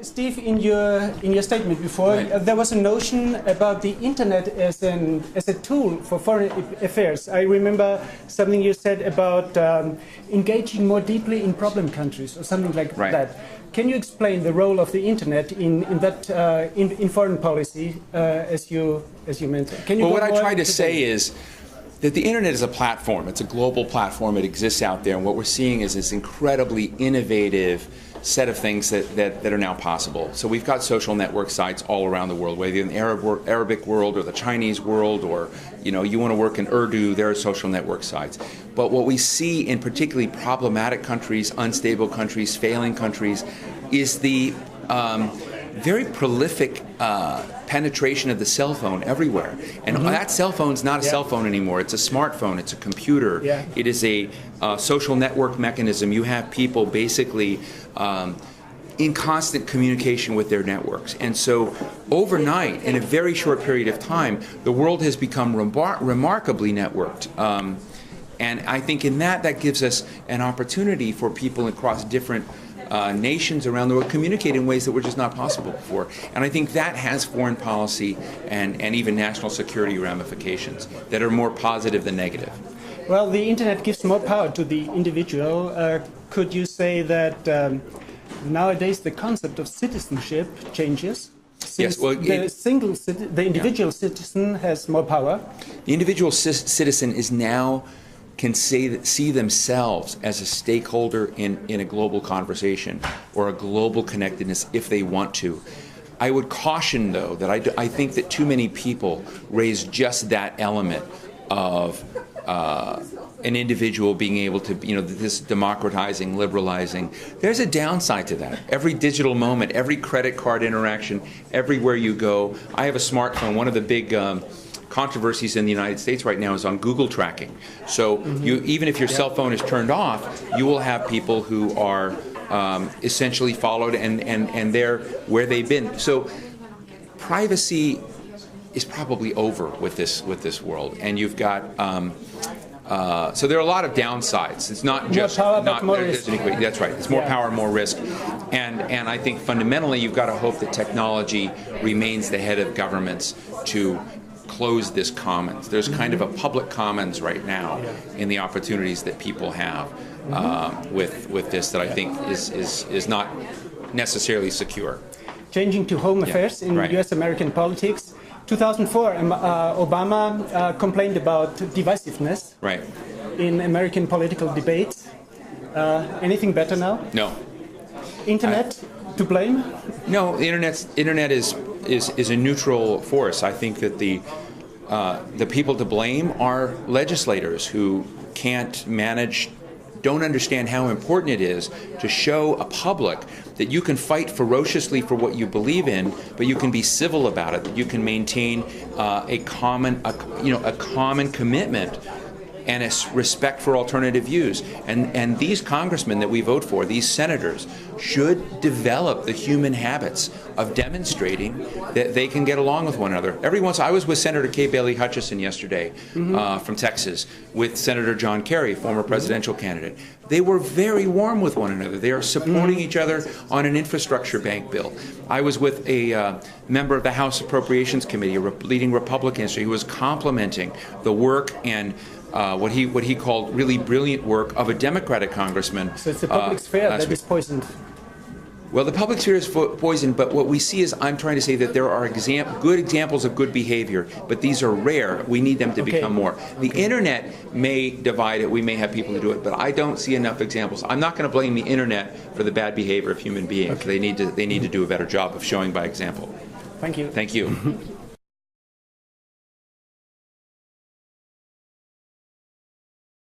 Steve, in your statement before, Right. There was a notion about the internet as a tool for foreign affairs. I remember something you said about engaging more deeply in problem countries or something like Right. that. Can you explain the role of the internet in foreign policy as you mentioned? Can you Well, go what I more tried to into say that? is that the internet is a platform. It's a global platform. It exists out there. And what we're seeing is this incredibly innovative set of things that are now possible. So we've got social network sites all around the world, whether in the Arabic world or the Chinese world, or you want to work in Urdu, there are social network sites. But what we see in particularly problematic countries, unstable countries, failing countries, is the very prolific penetration of the cell phone everywhere. And that cell phone's not a cell phone anymore. It's a smartphone. It's a computer. Yeah. It is a social network mechanism. You have people basically in constant communication with their networks. And so overnight, in a very short period of time, the world has become remarkably networked. And I think in that gives us an opportunity for people across different nations around the world communicate in ways that were just not possible before. And I think that has foreign policy and even national security ramifications that are more positive than negative. Well, the internet gives more power to the individual. Could you say that nowadays the concept of citizenship changes? Since Yes, well, the individual citizen has more power. The individual citizen is now can see themselves as a stakeholder in a global conversation or a global connectedness if they want to. I would caution, though, that I think that too many people raise just that element of an individual being able to, this democratizing, liberalizing. There's a downside to that. Every digital moment, every credit card interaction, everywhere you go. I have a smartphone. One of the big controversies in the United States right now is on Google tracking. So even if your cell phone is turned off, you will have people who are essentially followed and they're where they've been. So privacy is probably over with this world, and you've got so there are a lot of downsides. It's not just more power, more risk. That's right. It's more power, more risk, and I think fundamentally you've got to hope that technology remains the head of governments to close this commons. There's kind of a public commons right now in the opportunities that people have with this that I think is not necessarily secure. Changing to home affairs in U.S. American politics. 2004, Obama complained about divisiveness in American political debates. Anything better now? No. Internet to blame? No, the internet is a neutral force. I think that the people to blame are legislators who can't manage, don't understand how important it is to show a public that you can fight ferociously for what you believe in, but you can be civil about it, that you can maintain a common commitment and a respect for alternative views. And these congressmen that we vote for, these senators, should develop the human habits of demonstrating that they can get along with one another. I was with Senator Kay Bailey Hutchison yesterday from Texas, with Senator John Kerry, former presidential candidate. They were very warm with one another. They are supporting each other on an infrastructure bank bill. I was with a member of the House Appropriations Committee, a leading Republican, who was complimenting the work and what he called really brilliant work of a Democratic congressman. So it's the public sphere that is poisoned. Well, the public sphere is poisoned, but what we see is, I'm trying to say that there are good examples of good behavior, but these are rare. We need them to become more. The internet may divide it. We may have people who do it, but I don't see enough examples. I'm not going to blame the internet for the bad behavior of human beings. They need to do a better job of showing by example. Thank you. Thank you.